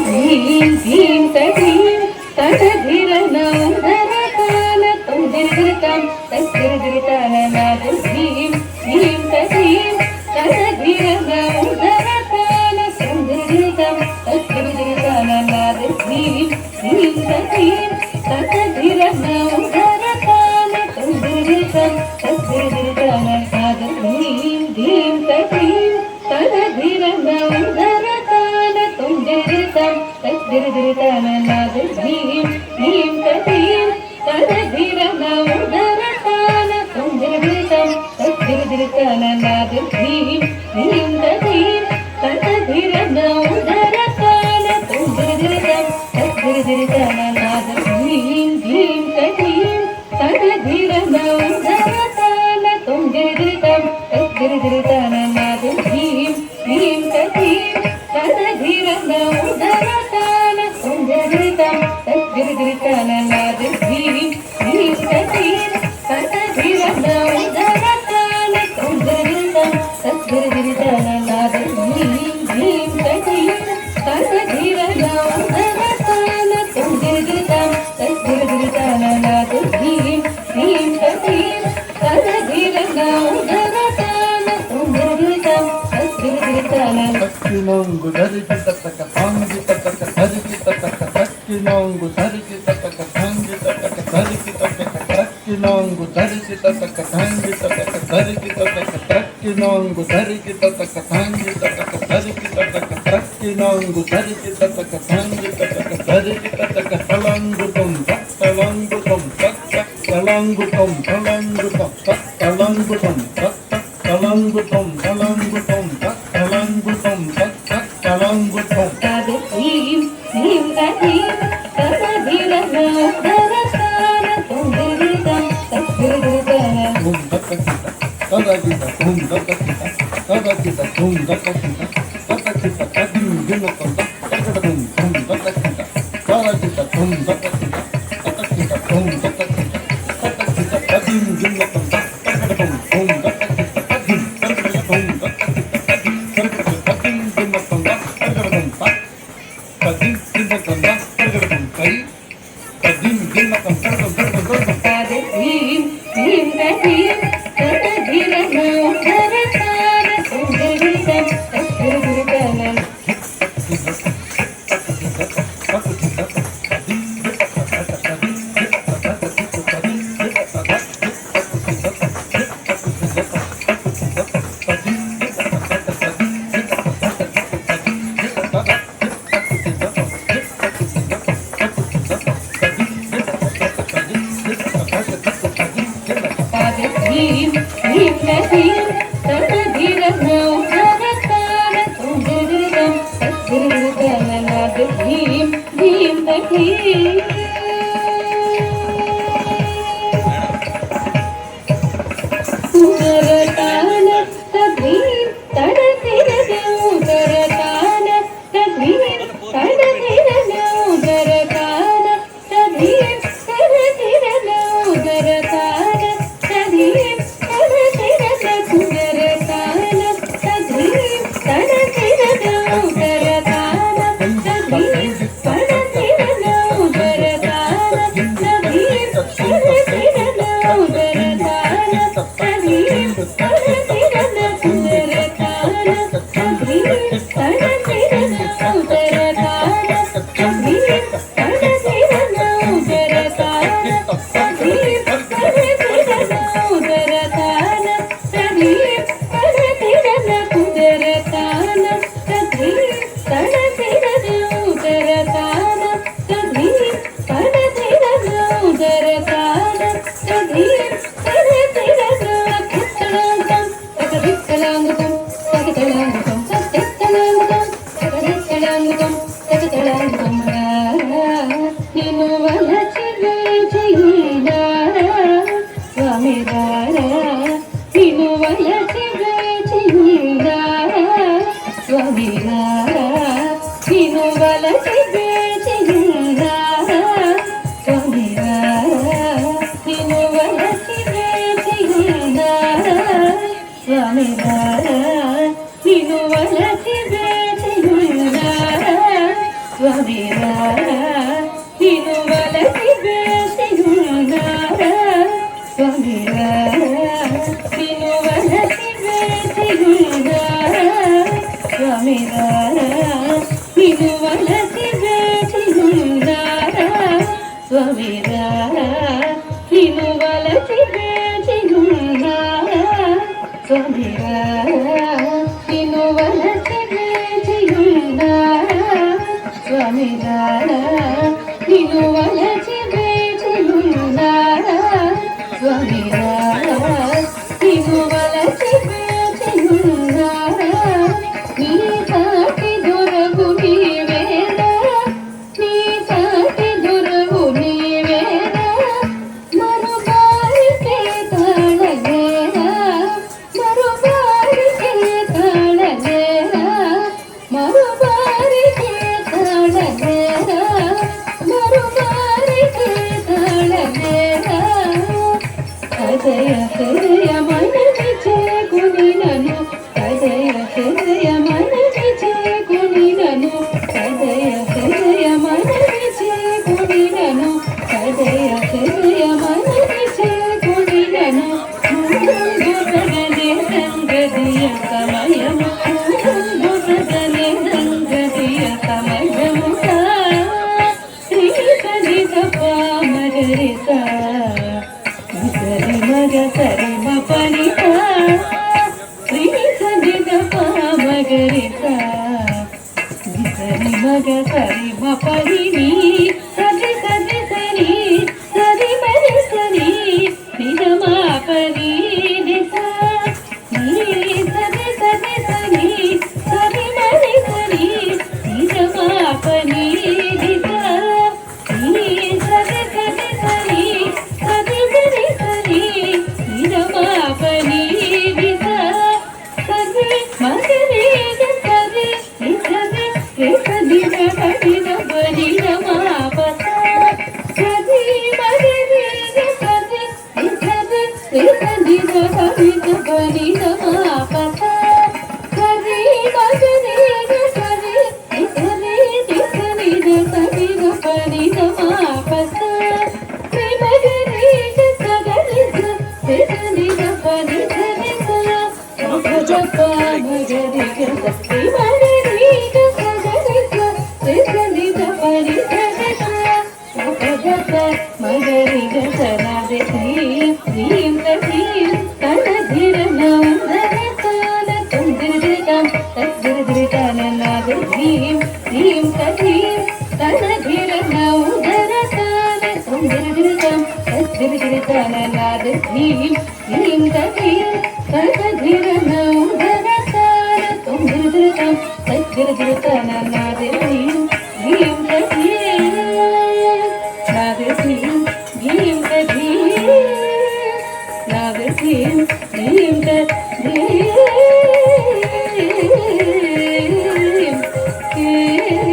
ಧೀಂ ಧೀಂ ತಧೀಂ ತಧೀರ ನೌಧರತಾನ ತುಂದಿರಿತಾಂ ತದ್ದಿರಿತಾನ ನಾದ ಧೀಂ ಧೀಂ ತಧೀಂ ತಧೀರ ನೌಧರತಾನ ತುಂದಿರಿತಾಂ ತದ್ದಿರಿತಾನ ನಾದ ಧೀಂ ಧೀಂ ತಧೀಂ ತಧೀರ ನೌಧರತಾನ ತುಂದಿರಿತಾಂ ತದ್ದಿರಿತಾನ ನಾದ ಧೀಂ ಧೀಂ ತಧೀಂ ತಧೀರ ನೌಧರತಾನ ತುಂದಿರಿತಾಂ ತದ್ದಿರಿತಾನ ನಾದ ಧೀಂ ಧೀಂ ತಧೀಂ ತಧೀರ ನೌಧರತಾನ ತುಂದಿರಿತಾಂ ತದ್ದಿರಿತಾನ ನಾದ ಧೀಂ ಧೀಂ ತಧೀಂ ತಧೀರ ನೌಧರತಾನ ತುಂದಿರಿತಾಂ ತದ್ದಿರಿತಾನ ನಾದ ಧೀಂ ಧೀಂ ತಧೀಂ ತಧೀರ ನೌಧರತಾನ ತುಂದಿರಿತಾಂ ತದ್ದಿರಿತಾನ ನಾದ ಧೀಂ ಧೀಂ ತಧೀಂ ತಧೀರ ನೌಧರತಾನ ತುಂದಿರಿತಾಂ ತದ್ದಿರಿತಾನ ನಾದ ಧೀಂ ಧೀಂ ತಧೀಂ ತಧೀರ ನೌಧರತಾನ ತುಂದಿರಿತಾಂ ತದ್ದಿರಿತಾನ ನಾದ ಧೀಂ ಧೀಂ ತಧೀಂ ತಧೀರ ನೌಧರತಾನ ತುಂದಿರಿತಾಂ ತದ್ದಿರಿತಾನ ನಾದ ಧೀಂ ಧೀಂ ತಧೀಂ ತಧೀರ ನೌಧರತಾನ ತುಂದಿರಿತಾಂ ತದ್ದಿರಿತಾನ ತಕ್ಕಿನೊಂಗು ಧರಿಸಿ ತಕ್ಕ ತಾಂಗಿ ತಕ್ಕ ಧರಿಸಿ ತಕ್ಕ ತಕ್ಕಿನೊಂಗು ಧರಿಸಿ ತಕ್ಕ ತಾಂಗಿ ತಕ್ಕ ಧರಿಸಿ ತಕ್ಕ ತಕ್ಕಿನೊಂಗು ಧರಿಸಿ ತಕ್ಕ ತಾಂಗಿ ತಕ್ಕ ಧರಿಸಿ ತಕ್ಕ ತಕ್ಕಿನೊಂಗು ಧರಿಸಿ ತಕ್ಕ ತಾಂಗಿ ತಕ್ಕ ಧರಿಸಿ ತಕ್ಕ ತಕ್ಕಿನೊಂಗು ಧರಿಸಿ ತಕ್ಕ ತಾಂಗಿ ತಕ್ಕ ಧರಿಸಿ ತಕ್ಕ ತಲಂಗು ತುಂ ತಲಂಗು ತುಂ ತಲಂಗು ತುಂ ತಲಂಗು ತುಂ ತಲಂಗು ತುಂ ತಲಂಗು ತುಂ ತಲಂಗು ತುಂ ತಲಂಗು ತುಂ ತಲಂಗು ತುಂ ಧೀಂ ಧೀಂ ತಧೀಂ ತಧೀರ ನೌಧರತಾನ ತುಂದಿರಿತಾಂ ತದ್ದಿರಿತಾನ ಧೂಮ್ ದಕ್ಕಕಿತ ತದಗಿತ ಧೂಮ್ ದಕ್ಕಕಿತ ತದಗಿತ ಧೂಮ್ ದಕ್ಕಕಿತ ತದಗಿತ ತದಿಂ ದಿನಕಂತ ತಗಡ ಧೂಮ್ ಧೂಮ್ ದಕ್ಕಕಿತ ತದಗಿತ ಧೂಮ್ ದಕ್ಕಕಿತ ತದಗಿತ ಧೂಮ್ ದಕ್ಕಕಿತ ತದಗಿತ ತದಿಂ ದಿನಕಂತ ತಗಡ ಧೂಮ್ ಧೂಮ್ ದಕ್ಕಕಿತ ತದಿಂ ತಗಡ ಧೂಮ್ ದಕ್ಕಕಿತ ತದಿಂ ತಗಡ ತದಿಂ ದಿನಕಂತ ತಗಡ ಧೂಮ್ ತದಿಂ ದಿನಕಂತ ತಗಡ ಧೂಮ್ ಕೈ ತದಿಂ ದಿನಕಂತ ತಗಡ ಧೂಮ್ ಧೀಂ ಧೀಂ ತಧೀಂ ತಧೀರ ನೌಧರತಾನ ತುಂದಿರಿತಾಂ ತದ್ದಿರಿತಾನ ಧೀಂ ಧೀಂ ತಧೀಂ ತಧೀರ ನೌಧರತಾನ ತುಂದಿರಿತಾಂ ತದ್ದಿರಿತಾನ ನಾದ ಧೀಂ ಧೀಂ ತಧೀಂ ಉದರತಾನ ತಧೀಂ ತಡತಿರ ಉದರತಾನ ತಧೀಂ ತಡತಿರ ಉದರತಾನ ತಧೀಂ ತಡತಿರ ಉದರತಾನ ತಧೀಂ ತಡತಿರ ಉದರತಾನ ತಧೀಂ ತಡತಿರ ಉದರತಾನ ತಧೀಂ ತಡತಿರ ಉದರತಾನ ತಧೀಂ ತಡತಿರ ಉದರತಾನ ತಧೀಂ ತಡತಿರ ಉದರತಾನ ತಧೀಂ ತಡತಿರ ಉದರತಾನ ತಧೀಂ ತಡತಿರ ಉದರತಾನ ತಧೀಂ ತಡತಿರ ಉದರತಾನ ತಧೀಂ ತಡತಿರ ಉದರತಾನ ತಧೀಂ ತಡತಿರ ಉದರತಾನ ತಧೀಂ ತಡತಿರ ಉದರತಾನ ತಧೀಂ ತಡತಿರ ಕಿತ್ತಲಾಂಗಂ ತಗದಿತ್ತಲಾಂಗಂ ತಗದಿತ್ತಲಾಂಗಂ ತಗದಿತ್ತಲಾಂಗಂ ತಗದಿತ್ತಲಾಂಗಂ ತಗದಿತ್ತಲಾಂಗಂ ನೀನು ವಲಚಿರೆ ಜೀನ ಸ್ವಾಮಿ ನೀನು ವಲಚಿರೆ ಜೀನ ಸ್ವಾಮಿ ನೀನು ವಲಚಿರೆ ಜೀನ ಸ್ವಾಮಿ ನೀನು ವಲಚಿರೆ ಜೀನ ಸ್ವಾಮಿ ನೀನು ವಲಚಿರೆ ಜೀನ స్వామి రారా నిను వలసి వేసియున్నారా స్వామి రారా నిను వలసి వేసియున్నారా స్వామి రారా నిను వలసి వేసియున్నారా స్వామి రారా నిను వలసి వేసియున్నారా స్వామి రారా నిను వలసి వేసియున్నారా స్వామి రారా నిను వలసి వేసియున్నారా స్వామి రారా నిను వలసి వేసియున్నారా నీ సాటి దొరవు నీవేనా నీ సాటి దొరవు నీవేనా మరుబారికే తాళలేరా మరుబారికే తాళలేరా మరుబారికే తాళలేరా మరుబారికే తాళలేరా అజయ హృదయ మనవి చేకుని నను అజయ హృదయ మనవి చేకుని నను అజయ హృదయ మనవి చేకుని నను అజయ హృదయ మనవి చేకుని నను ముందుగనే సంగతియ సమయము ముందుగనే సంగతియ సమయముగా శ్రీ సరిత పామగరిత సరి మగ సరి మ పనిత శ్రీ సరిత పామగరిత సరి మగ సరి మ పని సరి సరి సరి సరి మరి సరి నిజ మా పని నిస నీ సరి సరి సరి సరి మరి సరి నిజ మా పని నిస నీ సరి సరి సరి సరి మరి సరి నిజ మా పని నిస సరి మగరి సరి నిసరి సరి సరి బని మా పత సరి మగరి సరి నిసరి సరి సరి బని మా పత సరి మగరి సరి నిసరి సరి సరి బని మా పత శ్రీ మగరి సగరి సరి బని సరి జప మగరి శ్రీ మగరి సగరి సరి బని సరి జప మగరి సనాదే శ్రీం శ్రీం తనధిర నౌదర తాన తుందిరితం తద్దిరితననాద శ్రీం శ్రీం శ్రీం తనధిర నౌదర తాన తుందిరితం తద్దిరితననాద శ్రీం శ్రీం శ్రీం తనధిర నౌదర తాన తుందిరితం తద్దిరితననాద శ్రీం శ్రీం శ్రీం నాద శ్రీం శ్రీం శ్రీం నాద శ్రీం శ్రీం శ్రీం